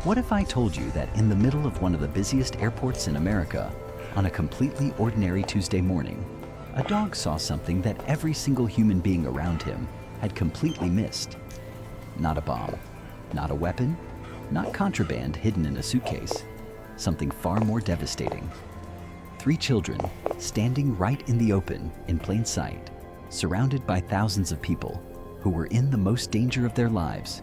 What if I told you that in the middle of one of the busiest airports in America, on a completely ordinary Tuesday morning, a dog saw something that every single human being around him had completely missed? Not a bomb, not a weapon, not contraband hidden in a suitcase, something far more devastating. 3 children standing right in the open, in plain sight, surrounded by thousands of people who were in the most danger of their lives.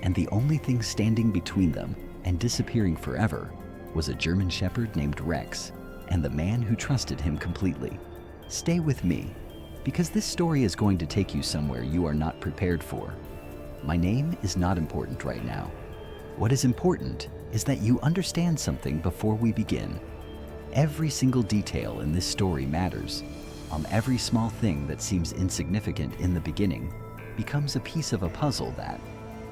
And the only thing standing between them and disappearing forever was a German Shepherd named Rex and the man who trusted him completely. Stay with me, because this story is going to take you somewhere you are not prepared for. My name is not important right now. What is important is that you understand something before we begin. Every single detail in this story matters. Every small thing that seems insignificant in the beginning becomes a piece of a puzzle that,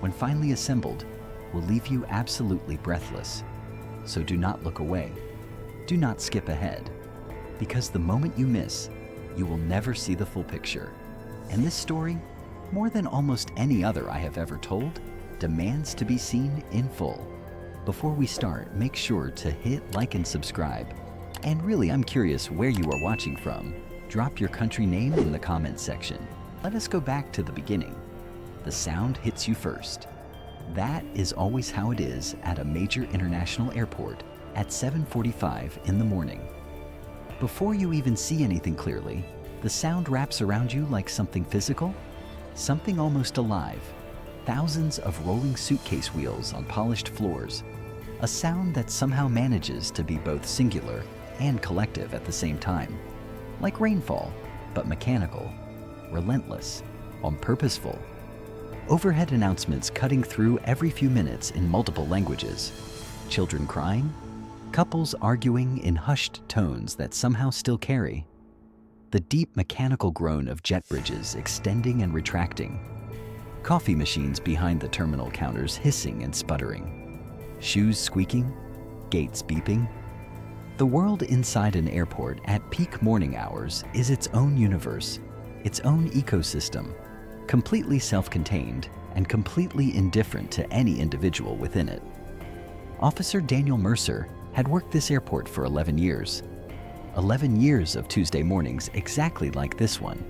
when finally assembled, will leave you absolutely breathless. So do not look away. Do not skip ahead. Because the moment you miss, you will never see the full picture. And this story, more than almost any other I have ever told, demands to be seen in full. Before we start, make sure to hit like and subscribe. And really, I'm curious where you are watching from. Drop your country name in the comments section. Let us go back to the beginning. The sound hits you first. That is always how it is at a major international airport at 7:45 in the morning. Before you even see anything clearly, the sound wraps around you like something physical, something almost alive. Thousands of rolling suitcase wheels on polished floors. A sound that somehow manages to be both singular and collective at the same time. Like rainfall, but mechanical, relentless, purposeful. Overhead announcements cutting through every few minutes in multiple languages. Children crying, couples arguing in hushed tones that somehow still carry. The deep mechanical groan of jet bridges extending and retracting. Coffee machines behind the terminal counters hissing and sputtering. Shoes squeaking, gates beeping. The world inside an airport at peak morning hours is its own universe, its own ecosystem, completely self-contained and completely indifferent to any individual within it. Officer Daniel Mercer had worked this airport for 11 years. 11 years of Tuesday mornings exactly like this one.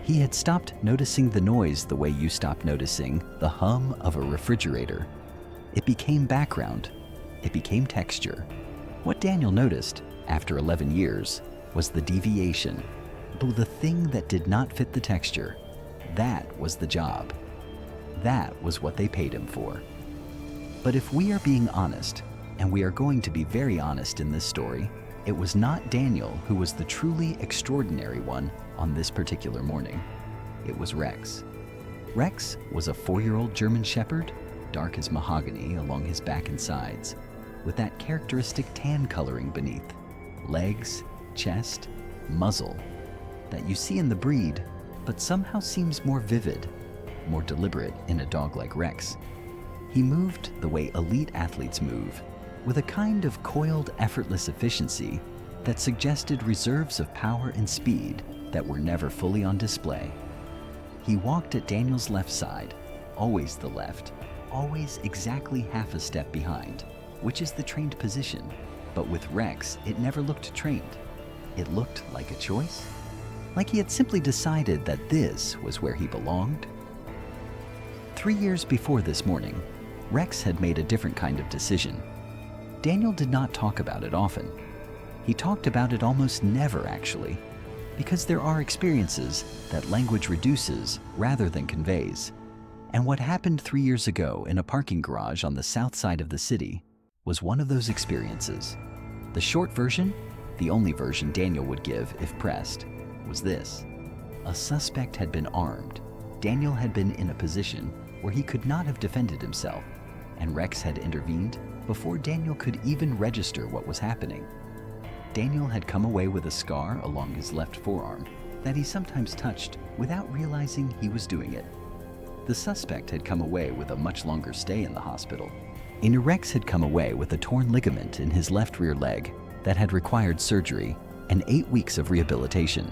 He had stopped noticing the noise the way you stop noticing the hum of a refrigerator. It became background. It became texture. What Daniel noticed after 11 years was the deviation, the thing that did not fit the texture. That was the job. That was what they paid him for. But if we are being honest, and we are going to be very honest in this story, it was not Daniel who was the truly extraordinary one on this particular morning. It was Rex. Rex was a 4-year-old German Shepherd, dark as mahogany along his back and sides, with that characteristic tan coloring beneath, legs, chest, muzzle, that you see in the breed, but somehow seems more vivid, more deliberate in a dog like Rex. He moved the way elite athletes move, with a kind of coiled, effortless efficiency that suggested reserves of power and speed that were never fully on display. He walked at Daniel's left side, always the left, always exactly half a step behind, which is the trained position. But with Rex, it never looked trained. It looked like a choice, like he had simply decided that this was where he belonged. 3 years before this morning, Rex had made a different kind of decision. Daniel did not talk about it often. He talked about it almost never, actually, because there are experiences that language reduces rather than conveys. And what happened 3 years ago in a parking garage on the south side of the city was one of those experiences. The short version, the only version Daniel would give if pressed, was this. A suspect had been armed. Daniel had been in a position where he could not have defended himself, and Rex had intervened before Daniel could even register what was happening. Daniel had come away with a scar along his left forearm that he sometimes touched without realizing he was doing it. The suspect had come away with a much longer stay in the hospital. And Rex had come away with a torn ligament in his left rear leg that had required surgery and 8 weeks of rehabilitation.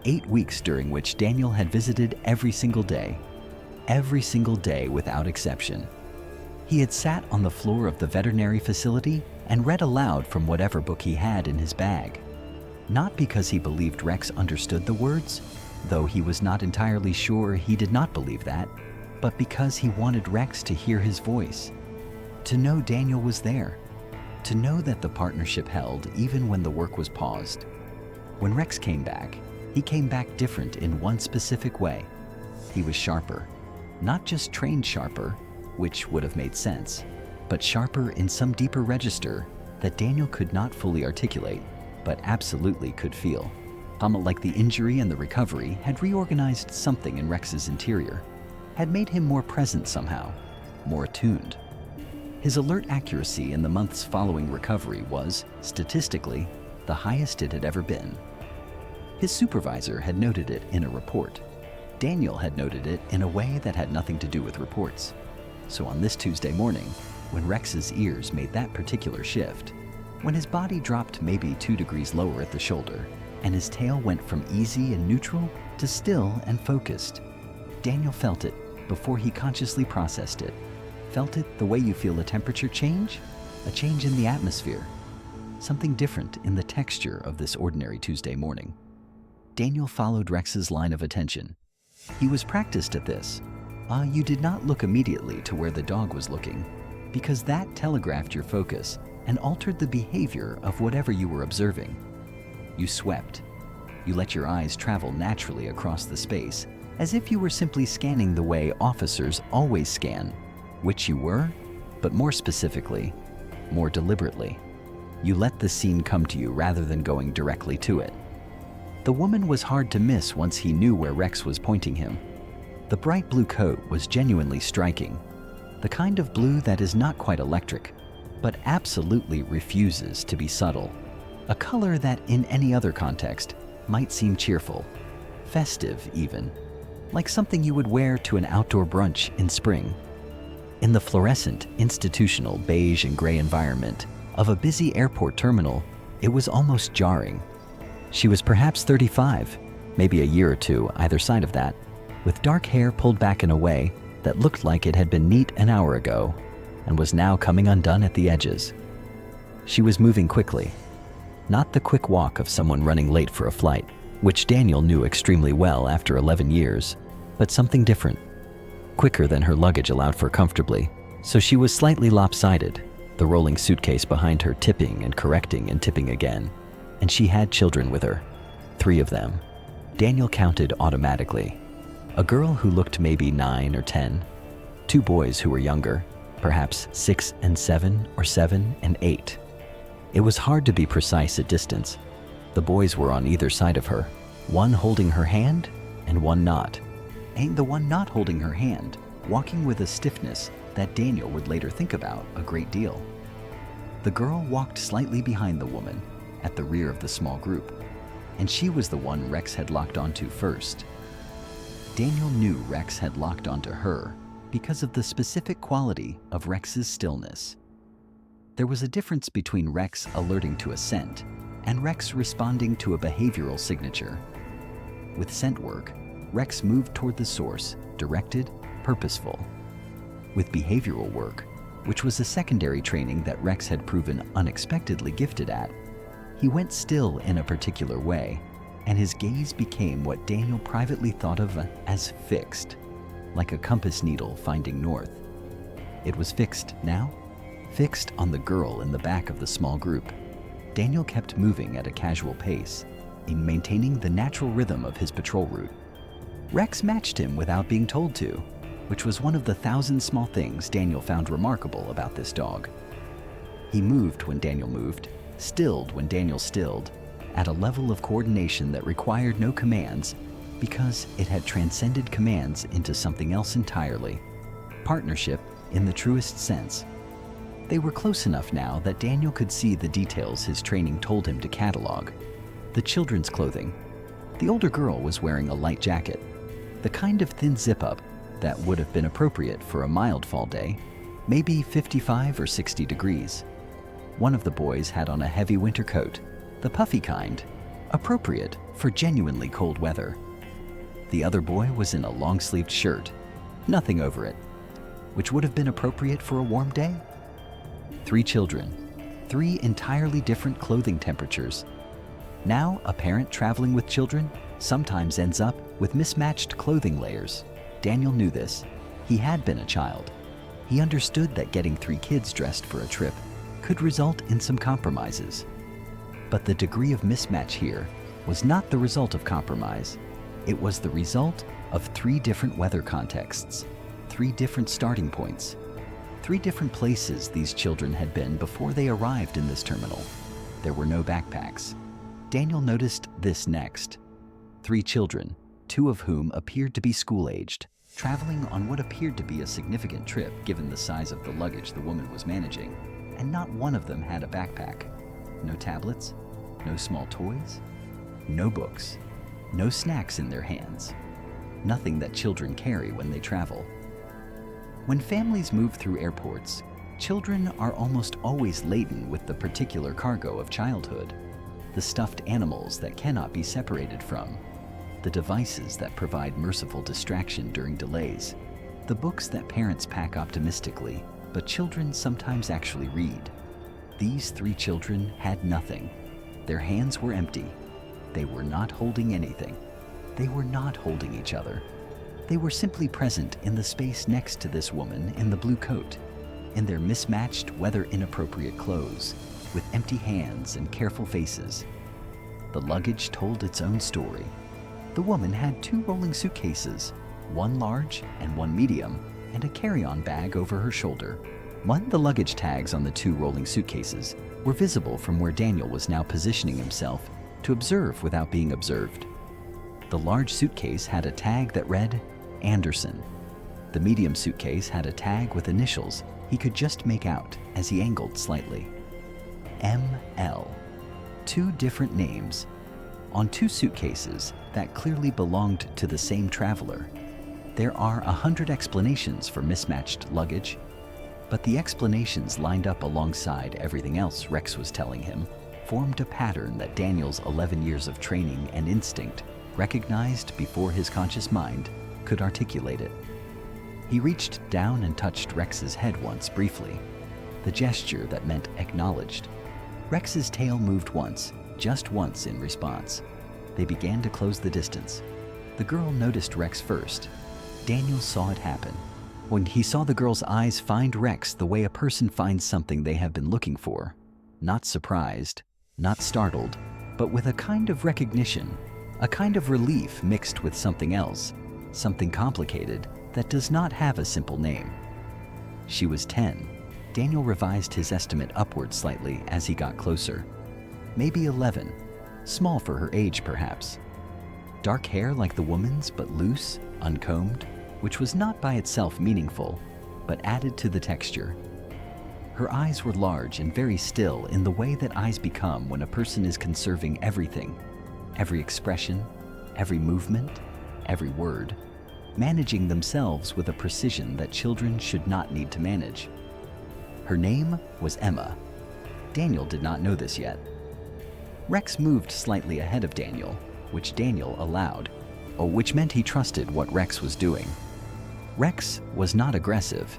8 weeks during which Daniel had visited every single day without exception. He had sat on the floor of the veterinary facility and read aloud from whatever book he had in his bag. Not because he believed Rex understood the words, though he was not entirely sure he did not believe that, but because he wanted Rex to hear his voice, to know Daniel was there, to know that the partnership held even when the work was paused. When Rex came back, he came back different in one specific way. He was sharper, not just trained sharper, which would have made sense, but sharper in some deeper register that Daniel could not fully articulate, but absolutely could feel. Like the injury and the recovery had reorganized something in Rex's interior, had made him more present somehow, more attuned. His alert accuracy in the months following recovery was, statistically, the highest it had ever been. His supervisor had noted it in a report. Daniel had noted it in a way that had nothing to do with reports. So on this Tuesday morning, when Rex's ears made that particular shift, when his body dropped maybe 2 degrees lower at the shoulder, and his tail went from easy and neutral to still and focused, Daniel felt it before he consciously processed it. Felt it the way you feel a temperature change? A change in the atmosphere. Something different in the texture of this ordinary Tuesday morning. Daniel followed Rex's line of attention. He was practiced at this. You did not look immediately to where the dog was looking, because that telegraphed your focus and altered the behavior of whatever you were observing. You swept. You let your eyes travel naturally across the space, as if you were simply scanning the way officers always scan, which you were, but more specifically, more deliberately. You let the scene come to you rather than going directly to it. The woman was hard to miss once he knew where Rex was pointing him. The bright blue coat was genuinely striking, the kind of blue that is not quite electric, but absolutely refuses to be subtle. A color that in any other context might seem cheerful, festive even, like something you would wear to an outdoor brunch in spring. In the fluorescent, institutional beige and gray environment of a busy airport terminal, it was almost jarring. She was perhaps 35, maybe a year or two either side of that, with dark hair pulled back in a way that looked like it had been neat an hour ago and was now coming undone at the edges. She was moving quickly, not the quick walk of someone running late for a flight, which Daniel knew extremely well after 11 years, but something different, quicker than her luggage allowed for comfortably. So she was slightly lopsided, the rolling suitcase behind her tipping and correcting and tipping again. And she had children with her, 3 of them. Daniel counted automatically. A girl who looked maybe 9 or 10, 2 boys who were younger, perhaps 6 and 7 or 7 and 8. It was hard to be precise at distance. The boys were on either side of her, one holding her hand and one not. And the one not holding her hand, walking with a stiffness that Daniel would later think about a great deal. The girl walked slightly behind the woman, at the rear of the small group, and she was the one Rex had locked onto first. Daniel knew Rex had locked onto her because of the specific quality of Rex's stillness. There was a difference between Rex alerting to a scent and Rex responding to a behavioral signature. With scent work, Rex moved toward the source, directed, purposeful. With behavioral work, which was a secondary training that Rex had proven unexpectedly gifted at, he went still in a particular way, and his gaze became what Daniel privately thought of as fixed, like a compass needle finding north. It was fixed now, fixed on the girl in the back of the small group. Daniel kept moving at a casual pace, in maintaining the natural rhythm of his patrol route. Rex matched him without being told to, which was one of the 1,000 small things Daniel found remarkable about this dog. He moved when Daniel moved, stilled when Daniel stilled, at a level of coordination that required no commands because it had transcended commands into something else entirely. Partnership in the truest sense. They were close enough now that Daniel could see the details his training told him to catalog. The children's clothing. The older girl was wearing a light jacket, the kind of thin zip-up that would have been appropriate for a mild fall day, maybe 55 or 60 degrees. One of the boys had on a heavy winter coat, the puffy kind, appropriate for genuinely cold weather. The other boy was in a long-sleeved shirt, nothing over it. which would have been appropriate for a warm day. 3 children, 3 entirely different clothing temperatures. Now, a parent traveling with children sometimes ends up with mismatched clothing layers. Daniel knew this. He had been a child. He understood that getting 3 kids dressed for a trip could result in some compromises. But the degree of mismatch here was not the result of compromise. It was the result of 3 different weather contexts, 3 different starting points, 3 different places these children had been before they arrived in this terminal. There were no backpacks. Daniel noticed this next. 3 children, 2 of whom appeared to be school-aged, traveling on what appeared to be a significant trip given the size of the luggage the woman was managing, and not one of them had a backpack. No tablets, no small toys, no books, no snacks in their hands. Nothing that children carry when they travel. When families move through airports, children are almost always laden with the particular cargo of childhood, the stuffed animals that cannot be separated from, the devices that provide merciful distraction during delays, the books that parents pack optimistically, but children sometimes actually read. These 3 children had nothing. Their hands were empty. They were not holding anything. They were not holding each other. They were simply present in the space next to this woman in the blue coat, in their mismatched, weather-inappropriate clothes, with empty hands and careful faces. The luggage told its own story. The woman had 2 rolling suitcases, 1 large and 1 medium, and a carry-on bag over her shoulder. The luggage tags on the 2 rolling suitcases were visible from where Daniel was now positioning himself to observe without being observed. The large suitcase had a tag that read, Anderson. The medium suitcase had a tag with initials he could just make out as he angled slightly. ML. 2 different names on 2 suitcases that clearly belonged to the same traveler. There are 100 explanations for mismatched luggage, but the explanations lined up alongside everything else Rex was telling him formed a pattern that Daniel's 11 years of training and instinct recognized before his conscious mind could articulate it. He reached down and touched Rex's head once briefly, the gesture that meant acknowledged. Rex's tail moved once, just once in response. They began to close the distance. The girl noticed Rex first. Daniel saw it happen. When he saw the girl's eyes find Rex the way a person finds something they have been looking for, not surprised, not startled, but with a kind of recognition, a kind of relief mixed with something else, something complicated that does not have a simple name. She was 10. Daniel revised his estimate upward slightly as he got closer. Maybe 11. Small for her age, perhaps. Dark hair like the woman's, but loose, uncombed, which was not by itself meaningful, but added to the texture. Her eyes were large and very still in the way that eyes become when a person is conserving everything, every expression, every movement, every word, managing themselves with a precision that children should not need to manage. Her name was Emma. Daniel did not know this yet. Rex moved slightly ahead of Daniel, which Daniel allowed, which meant he trusted what Rex was doing. Rex was not aggressive.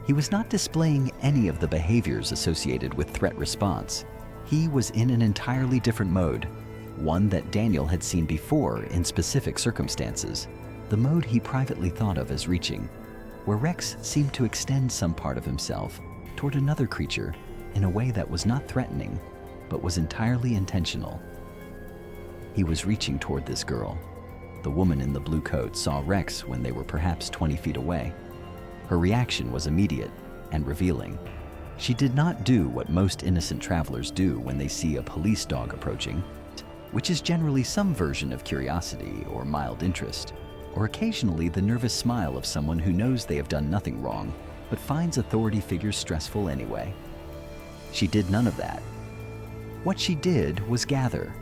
He was not displaying any of the behaviors associated with threat response. He was in an entirely different mode, one that Daniel had seen before in specific circumstances, the mode he privately thought of as reaching, where Rex seemed to extend some part of himself toward another creature in a way that was not threatening, but was entirely intentional. He was reaching toward this girl. The woman in the blue coat saw Rex when they were perhaps 20 feet away. Her reaction was immediate and revealing. She did not do what most innocent travelers do when they see a police dog approaching, which is generally some version of curiosity or mild interest, or occasionally the nervous smile of someone who knows they have done nothing wrong, but finds authority figures stressful anyway. She did none of that. What she did was gather.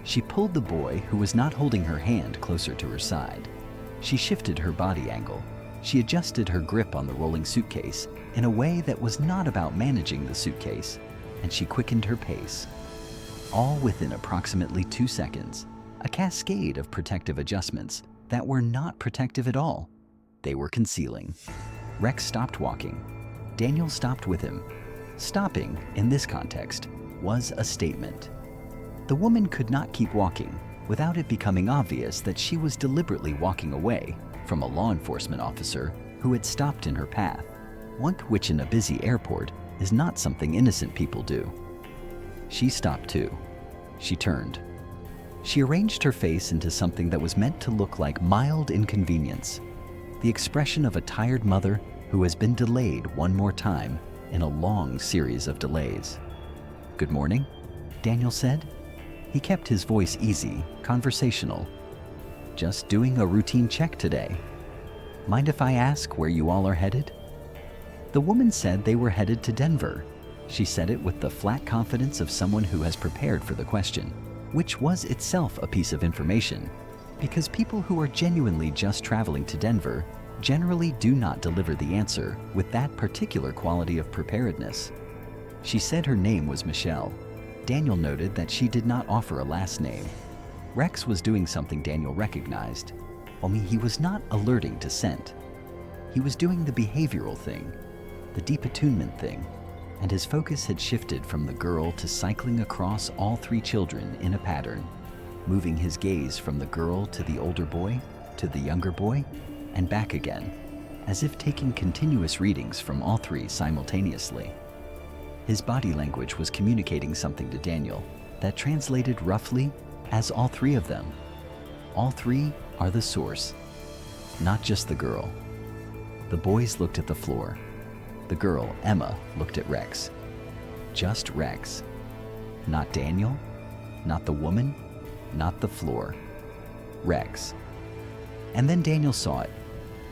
She pulled the boy who was not holding her hand closer to her side. She shifted her body angle. She adjusted her grip on the rolling suitcase in a way that was not about managing the suitcase, and she quickened her pace. All within approximately 2 seconds, a cascade of protective adjustments that were not protective at all. They were concealing. Rex stopped walking. Daniel stopped with him. Stopping, in this context, was a statement. The woman could not keep walking without it becoming obvious that she was deliberately walking away from a law enforcement officer who had stopped in her path, one which in a busy airport is not something innocent people do. She stopped too. She turned. She arranged her face into something that was meant to look like mild inconvenience, the expression of a tired mother who has been delayed one more time in a long series of delays. "Good morning," Daniel said. He kept his voice easy, conversational. "Just doing a routine check today. Mind if I ask where you all are headed?" The woman said they were headed to Denver. She said it with the flat confidence of someone who has prepared for the question, which was itself a piece of information, because people who are genuinely just traveling to Denver generally do not deliver the answer with that particular quality of preparedness. She said her name was Michelle. Daniel noted that she did not offer a last name. Rex was doing something Daniel recognized, only he was not alerting to scent. He was doing the behavioral thing, the deep attunement thing, and his focus had shifted from the girl to cycling across all three children in a pattern, moving his gaze from the girl to the older boy, to the younger boy, and back again, as if taking continuous readings from all three simultaneously. His body language was communicating something to Daniel that translated roughly as all three of them. All three are the source, not just the girl. The boys looked at the floor. The girl, Emma, looked at Rex. Just Rex. Not Daniel, not the woman, not the floor. Rex. And then Daniel saw it.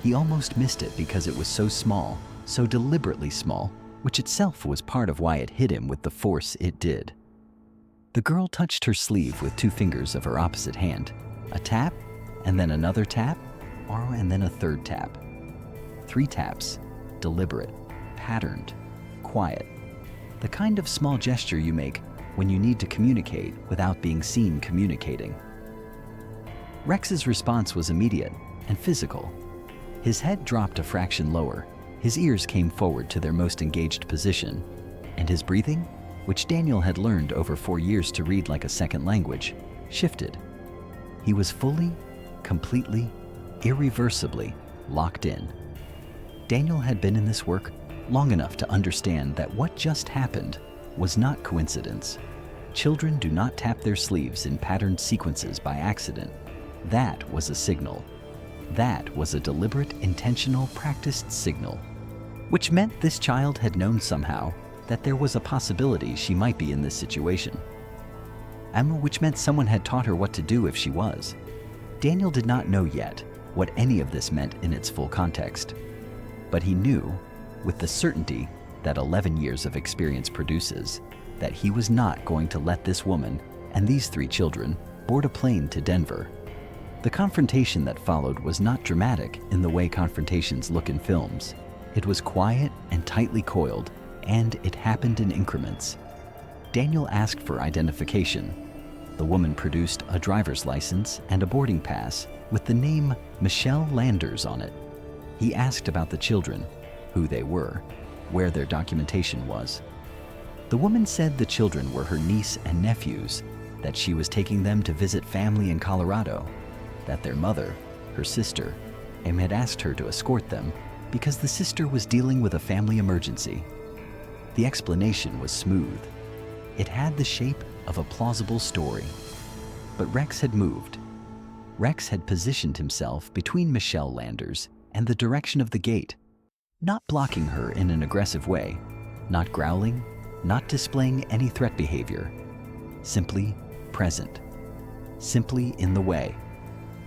He almost missed it because it was so small, so deliberately small, which itself was part of why it hit him with the force it did. The girl touched her sleeve with two fingers of her opposite hand. A tap, and then another tap, and then a third tap. 3 taps, deliberate, patterned, quiet. The kind of small gesture you make when you need to communicate without being seen communicating. Rex's response was immediate and physical. His head dropped a fraction lower, his ears came forward to their most engaged position, and his breathing, which Daniel had learned over 4 years to read like a second language, shifted. He was fully, completely, irreversibly locked in. Daniel had been in this work long enough to understand that what just happened was not coincidence. Children do not tap their sleeves in patterned sequences by accident. That was a signal. That was a deliberate, intentional, practiced signal, which meant this child had known somehow that there was a possibility she might be in this situation. And which meant someone had taught her what to do if she was. Daniel did not know yet what any of this meant in its full context, but he knew, with the certainty that 11 years of experience produces, that he was not going to let this woman and these 3 children board a plane to Denver. The confrontation that followed was not dramatic in the way confrontations look in films. It was quiet and tightly coiled, and it happened in increments. Daniel asked for identification. The woman produced a driver's license and a boarding pass with the name Michelle Landers on it. He asked about the children, who they were, where their documentation was. The woman said the children were her niece and nephews, that she was taking them to visit family in Colorado, that their mother, her sister, had asked her to escort them because the sister was dealing with a family emergency. The explanation was smooth. It had the shape of a plausible story. But Rex had moved. Rex had positioned himself between Michelle Landers and the direction of the gate, not blocking her in an aggressive way, not growling, not displaying any threat behavior, simply present, simply in the way,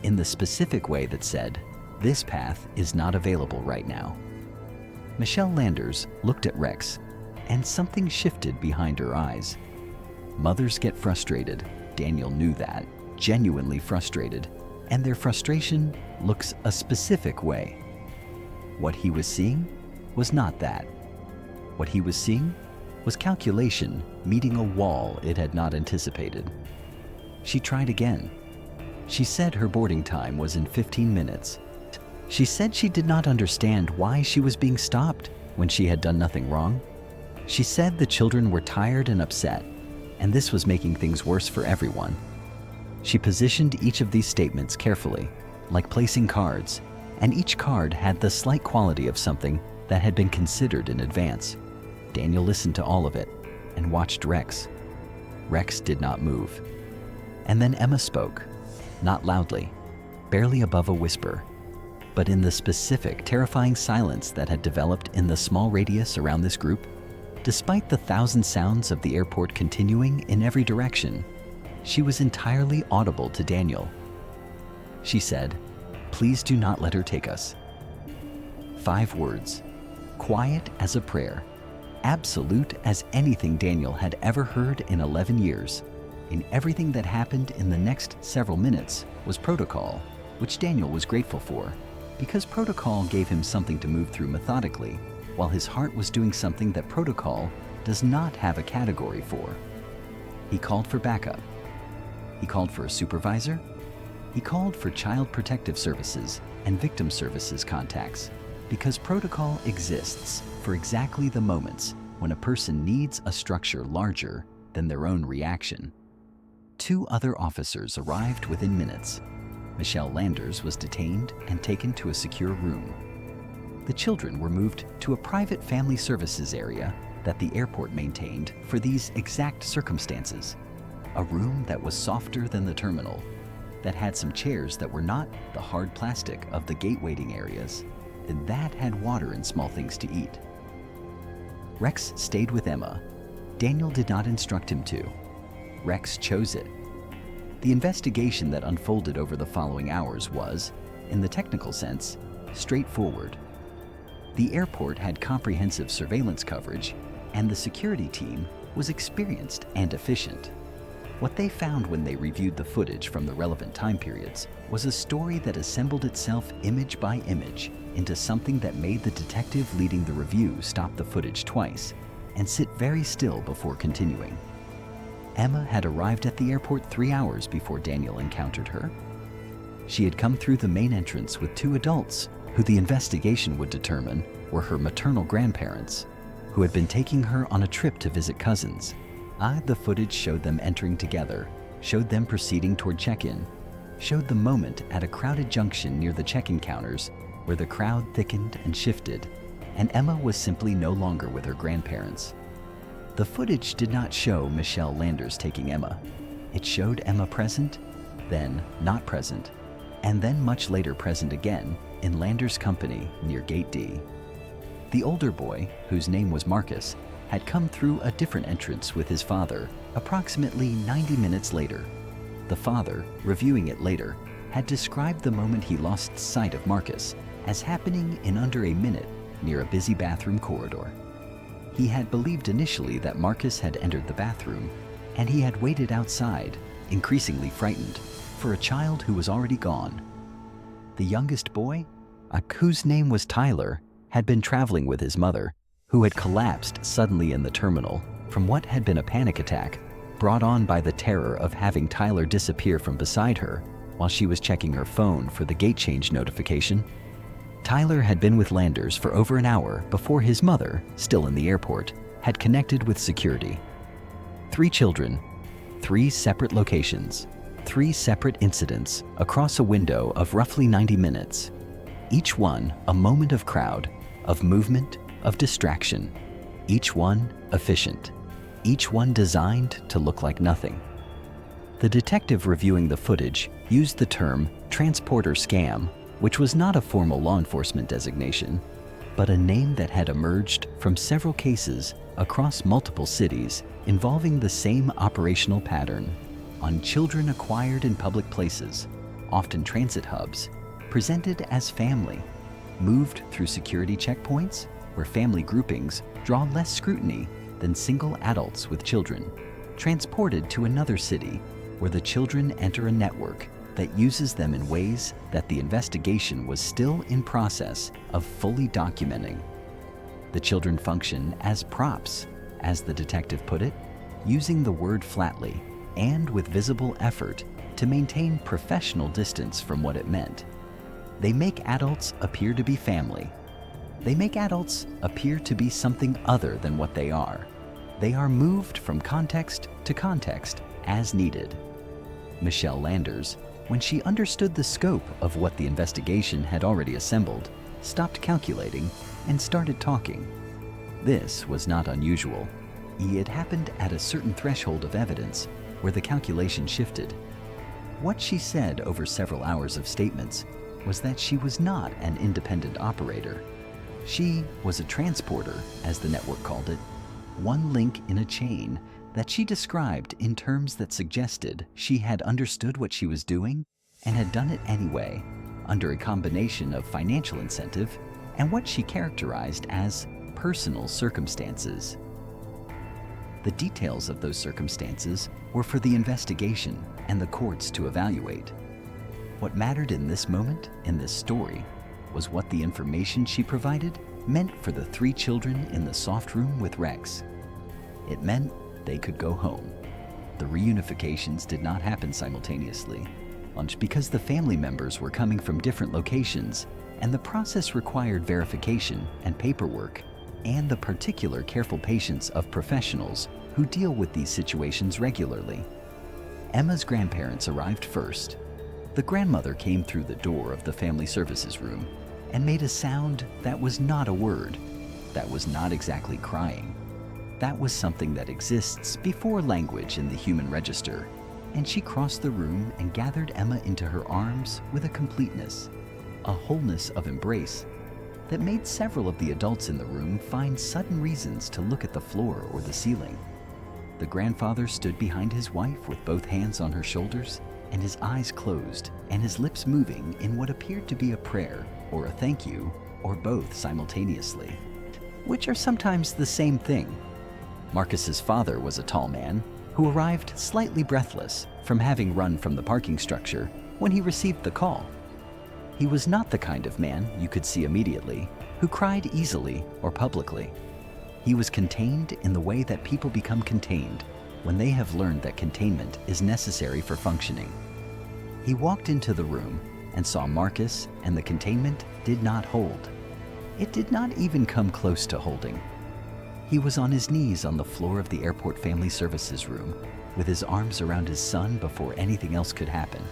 in the specific way that said, this path is not available right now. Michelle Landers looked at Rex, and something shifted behind her eyes. Mothers get frustrated, Daniel knew that, genuinely frustrated, and their frustration looks a specific way. What he was seeing was not that. What he was seeing was calculation meeting a wall it had not anticipated. She tried again. She said her boarding time was in 15 minutes. She said she did not understand why she was being stopped when she had done nothing wrong. She said the children were tired and upset, and this was making things worse for everyone. She positioned each of these statements carefully, like placing cards, and each card had the slight quality of something that had been considered in advance. Daniel listened to all of it and watched Rex. Rex did not move. And then Emma spoke, not loudly, barely above a whisper, but in the specific, terrifying silence that had developed in the small radius around this group. Despite the thousand sounds of the airport continuing in every direction, she was entirely audible to Daniel. She said, "Please do not let her take us." 5 words, quiet as a prayer, absolute as anything Daniel had ever heard in 11 years. In everything that happened in the next several minutes was protocol, which Daniel was grateful for, because protocol gave him something to move through methodically, while his heart was doing something that protocol does not have a category for. He called for backup. He called for a supervisor. He called for Child Protective Services and Victim Services contacts, because protocol exists for exactly the moments when a person needs a structure larger than their own reaction. 2 other officers arrived within minutes. Michelle Landers was detained and taken to a secure room. The children were moved to a private family services area that the airport maintained for these exact circumstances. A room that was softer than the terminal, that had some chairs that were not the hard plastic of the gate waiting areas, and that had water and small things to eat. Rex stayed with Emma. Daniel did not instruct him to. Rex chose it. The investigation that unfolded over the following hours was, in the technical sense, straightforward. The airport had comprehensive surveillance coverage, and the security team was experienced and efficient. What they found when they reviewed the footage from the relevant time periods was a story that assembled itself image by image into something that made the detective leading the review stop the footage twice and sit very still before continuing. Emma had arrived at the airport 3 hours before Daniel encountered her. She had come through the main entrance with 2 adults who the investigation would determine were her maternal grandparents, who had been taking her on a trip to visit cousins. The footage showed them entering together, showed them proceeding toward check-in, showed the moment at a crowded junction near the check-in counters where the crowd thickened and shifted, and Emma was simply no longer with her grandparents. The footage did not show Michelle Landers taking Emma. It showed Emma present, then not present, and then much later present again in Landers' company near Gate D. The older boy, whose name was Marcus, had come through a different entrance with his father approximately 90 minutes later. The father, reviewing it later, had described the moment he lost sight of Marcus as happening in under a minute near a busy bathroom corridor. He had believed initially that Marcus had entered the bathroom, and he had waited outside, increasingly frightened, for a child who was already gone. The youngest boy, whose name was Tyler, had been traveling with his mother, who had collapsed suddenly in the terminal from what had been a panic attack brought on by the terror of having Tyler disappear from beside her while she was checking her phone for the gate change notification. Tyler had been with Landers for over an hour before his mother, still in the airport, had connected with security. 3 children, 3 separate locations, 3 separate incidents across a window of roughly 90 minutes. Each one a moment of crowd, of movement, of distraction. Each one efficient. Each one designed to look like nothing. The detective reviewing the footage used the term transporter scam, which was not a formal law enforcement designation, but a name that had emerged from several cases across multiple cities involving the same operational pattern on children acquired in public places, often transit hubs, presented as family, moved through security checkpoints where family groupings draw less scrutiny than single adults with children, transported to another city where the children enter a network that uses them in ways that the investigation was still in process of fully documenting. The children function as props, as the detective put it, using the word flatly and with visible effort to maintain professional distance from what it meant. They make adults appear to be family. They make adults appear to be something other than what they are. They are moved from context to context as needed. Michelle Landers, when she understood the scope of what the investigation had already assembled, stopped calculating and started talking. This was not unusual. It happened at a certain threshold of evidence where the calculation shifted. What she said over several hours of statements was that she was not an independent operator. She was a transporter, as the network called it, one link in a chain that she described in terms that suggested she had understood what she was doing and had done it anyway, under a combination of financial incentive and what she characterized as personal circumstances. The details of those circumstances were for the investigation and the courts to evaluate. What mattered in this moment, in this story, was what the information she provided meant for the 3 children in the soft room with Rex. It meant they could go home. The reunifications did not happen simultaneously, because the family members were coming from different locations, and the process required verification and paperwork, and the particular careful patience of professionals who deal with these situations regularly. Emma's grandparents arrived first. The grandmother came through the door of the family services room and made a sound that was not a word, that was not exactly crying. That was something that exists before language in the human register, and she crossed the room and gathered Emma into her arms with a completeness, a wholeness of embrace that made several of the adults in the room find sudden reasons to look at the floor or the ceiling. The grandfather stood behind his wife with both hands on her shoulders and his eyes closed and his lips moving in what appeared to be a prayer or a thank you, or both simultaneously, which are sometimes the same thing. Marcus's father was a tall man who arrived slightly breathless from having run from the parking structure when he received the call. He was not the kind of man you could see immediately who cried easily or publicly. He was contained in the way that people become contained when they have learned that containment is necessary for functioning. He walked into the room and saw Marcus, and the containment did not hold. It did not even come close to holding. He was on his knees on the floor of the airport family services room, with his arms around his son before anything else could happen.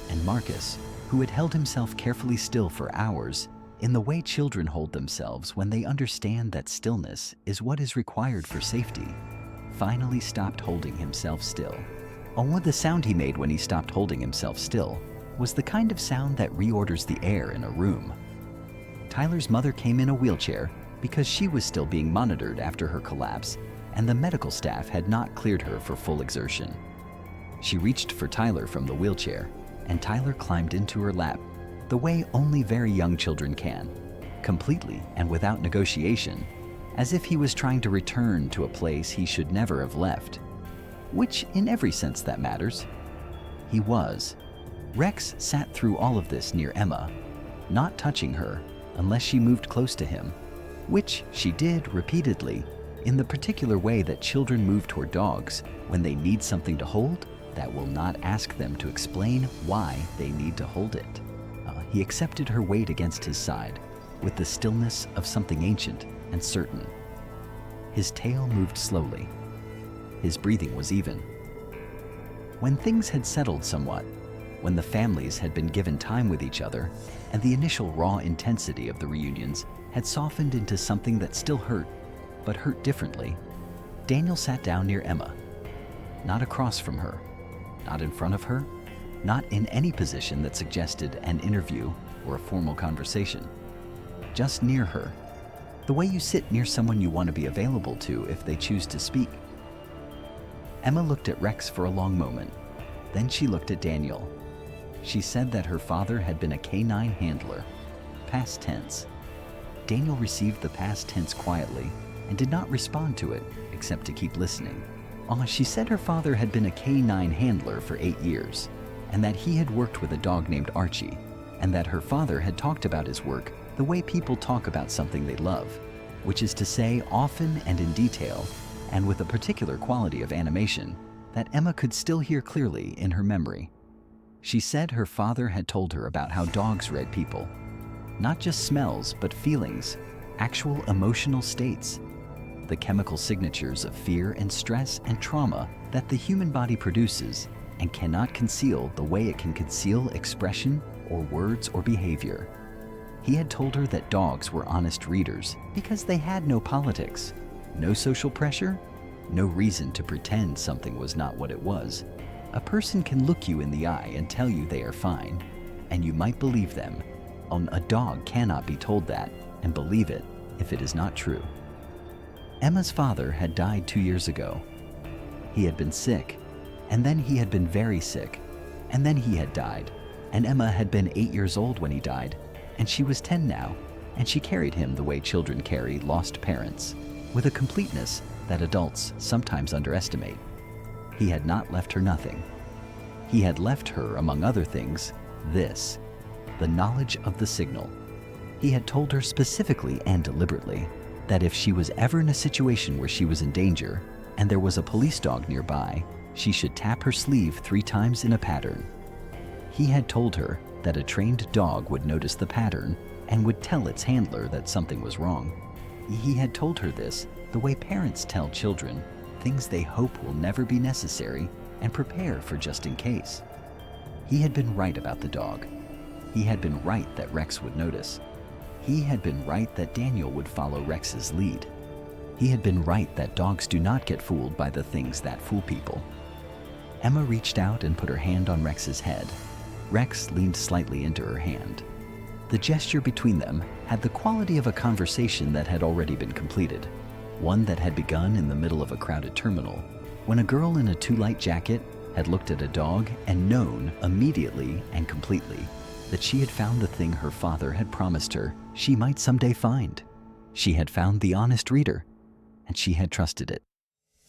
And Marcus, who had held himself carefully still for hours, in the way children hold themselves when they understand that stillness is what is required for safety, finally stopped holding himself still. Only the sound he made when he stopped holding himself still was the kind of sound that reorders the air in a room. Tyler's mother came in a wheelchair because she was still being monitored after her collapse, and the medical staff had not cleared her for full exertion. She reached for Tyler from the wheelchair, and Tyler climbed into her lap, the way only very young children can, completely and without negotiation, as if he was trying to return to a place he should never have left. Which, in every sense that matters, he was. Rex sat through all of this near Emma, not touching her unless she moved close to him, which she did repeatedly, in the particular way that children move toward dogs when they need something to hold that will not ask them to explain why they need to hold it. He accepted her weight against his side with the stillness of something ancient and certain. His tail moved slowly. His breathing was even. When things had settled somewhat, when the families had been given time with each other, and the initial raw intensity of the reunions had softened into something that still hurt, but hurt differently, Daniel sat down near Emma, not across from her, not in front of her, not in any position that suggested an interview or a formal conversation, just near her, the way you sit near someone you want to be available to if they choose to speak. Emma looked at Rex for a long moment. Then she looked at Daniel. She said that her father had been a canine handler, past tense. Daniel received the past tense quietly and did not respond to it except to keep listening. She said her father had been a canine handler for 8 years, and that he had worked with a dog named Archie, and that her father had talked about his work the way people talk about something they love, which is to say often and in detail, and with a particular quality of animation that Emma could still hear clearly in her memory. She said her father had told her about how dogs read people. Not just smells, but feelings, actual emotional states. The chemical signatures of fear and stress and trauma that the human body produces and cannot conceal the way it can conceal expression or words or behavior. He had told her that dogs were honest readers because they had no politics, no social pressure, no reason to pretend something was not what it was. A person can look you in the eye and tell you they are fine, and you might believe them. A dog cannot be told that and believe it if it is not true. Emma's father had died 2 years ago. He had been sick, and then he had been very sick, and then he had died, and Emma had been 8 years old when he died, and she was 10 now, and she carried him the way children carry lost parents, with a completeness that adults sometimes underestimate. He had not left her nothing. He had left her, among other things, this, the knowledge of the signal. He had told her specifically and deliberately that if she was ever in a situation where she was in danger and there was a police dog nearby, she should tap her sleeve 3 times in a pattern. He had told her that a trained dog would notice the pattern and would tell its handler that something was wrong. He had told her this the way parents tell children things they hope will never be necessary and prepare for just in case. He had been right about the dog. He had been right that Rex would notice. He had been right that Daniel would follow Rex's lead. He had been right that dogs do not get fooled by the things that fool people. Emma reached out and put her hand on Rex's head. Rex leaned slightly into her hand. The gesture between them had the quality of a conversation that had already been completed, one that had begun in the middle of a crowded terminal, when a girl in a too light jacket had looked at a dog and known immediately and completely that she had found the thing her father had promised her she might someday find. She had found the honest reader, and she had trusted it.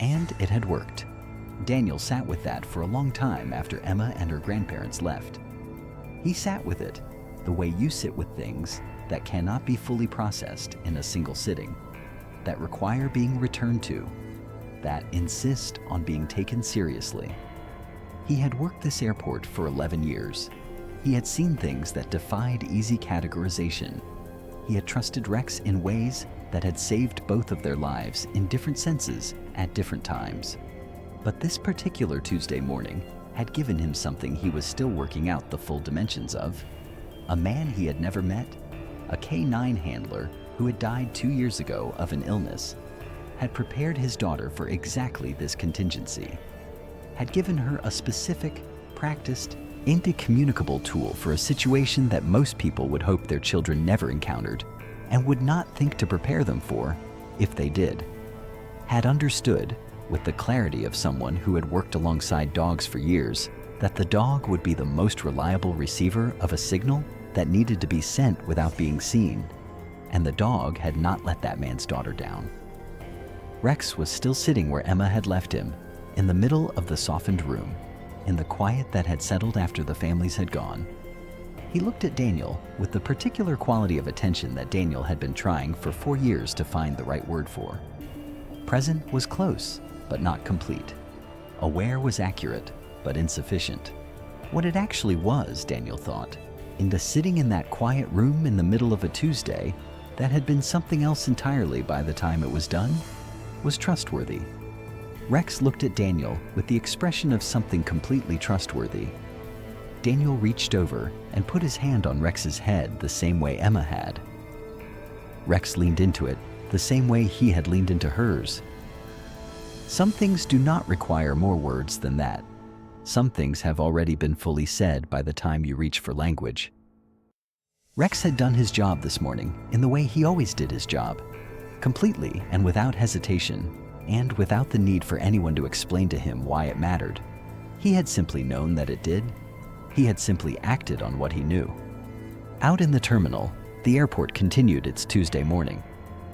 And it had worked. Daniel sat with that for a long time after Emma and her grandparents left. He sat with it the way you sit with things that cannot be fully processed in a single sitting, that require being returned to, that insist on being taken seriously. He had worked this airport for 11 years. He had seen things that defied easy categorization. He had trusted Rex in ways that had saved both of their lives in different senses at different times. But this particular Tuesday morning had given him something he was still working out the full dimensions of. A man he had never met, a K-9 handler who had died 2 years ago of an illness, had prepared his daughter for exactly this contingency, had given her a specific, practiced, incommunicable tool for a situation that most people would hope their children never encountered and would not think to prepare them for if they did, had understood, with the clarity of someone who had worked alongside dogs for years, that the dog would be the most reliable receiver of a signal that needed to be sent without being seen, and the dog had not let that man's daughter down. Rex was still sitting where Emma had left him, in the middle of the softened room, in the quiet that had settled after the families had gone. He looked at Daniel with the particular quality of attention that Daniel had been trying for 4 years to find the right word for. Present was close, but not complete. Aware was accurate, but insufficient. What it actually was, Daniel thought, into sitting in that quiet room in the middle of a Tuesday that had been something else entirely by the time it was done, was trustworthy. Rex looked at Daniel with the expression of something completely trustworthy. Daniel reached over and put his hand on Rex's head the same way Emma had. Rex leaned into it the same way he had leaned into hers. Some things do not require more words than that. Some things have already been fully said by the time you reach for language. Rex had done his job this morning in the way he always did his job, completely and without hesitation, and without the need for anyone to explain to him why it mattered. He had simply known that it did. He had simply acted on what he knew. Out in the terminal, the airport continued its Tuesday morning.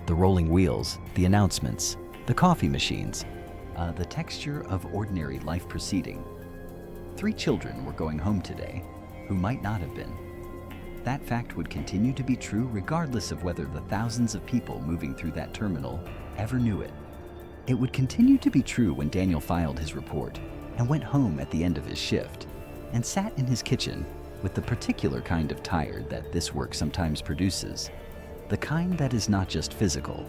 The rolling wheels, the announcements, the coffee machines, the texture of ordinary life proceeding. 3 children were going home today who might not have been. That fact would continue to be true regardless of whether the thousands of people moving through that terminal ever knew it. It would continue to be true when Daniel filed his report and went home at the end of his shift. and sat in his kitchen with the particular kind of tired that this work sometimes produces, the kind that is not just physical.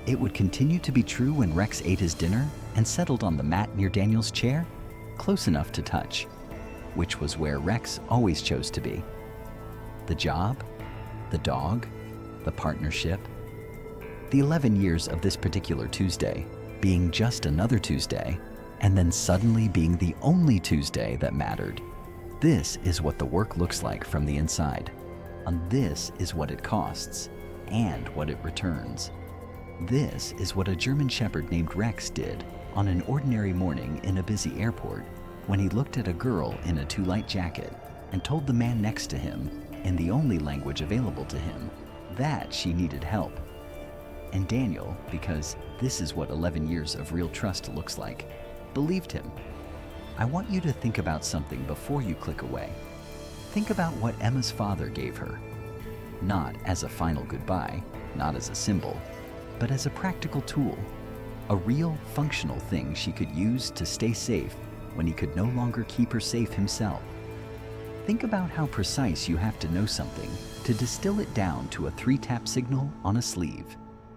It would continue to be true when Rex ate his dinner and settled on the mat near Daniel's chair, close enough to touch, which was where Rex always chose to be. The job, the dog, the partnership, the 11 years of this particular Tuesday being just another Tuesday, and then suddenly being the only Tuesday that mattered. This is what the work looks like from the inside, and this is what it costs, and what it returns. This is what a German Shepherd named Rex did on an ordinary morning in a busy airport when he looked at a girl in a too light jacket and told the man next to him, in the only language available to him, that she needed help. And Daniel, because this is what 11 years of real trust looks like, believed him. I want you to think about something before you click away. Think about what Emma's father gave her. Not as a final goodbye, not as a symbol, but as a practical tool, a real functional thing she could use to stay safe when he could no longer keep her safe himself. Think about how precise you have to know something to distill it down to a 3-tap signal on a sleeve.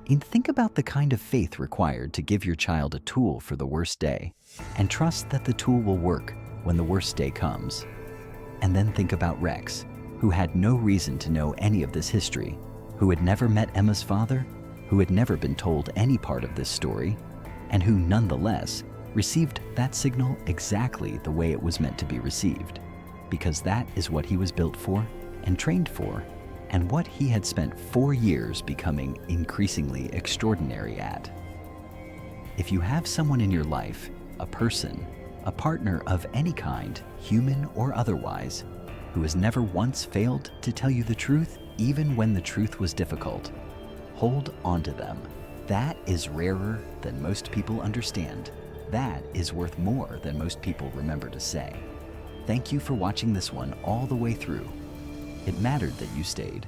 And think about the kind of faith required to give your child a tool for the worst day, and trust that the tool will work when the worst day comes. And then think about Rex, who had no reason to know any of this history, who had never met Emma's father, who had never been told any part of this story, and who nonetheless received that signal exactly the way it was meant to be received, because that is what he was built for and trained for, and what he had spent 4 years becoming increasingly extraordinary at. If you have someone in your life, a person, a partner of any kind, human or otherwise, who has never once failed to tell you the truth, even when the truth was difficult, hold on to them. That is rarer than most people understand. That is worth more than most people remember to say. Thank you for watching this one all the way through. It mattered that you stayed.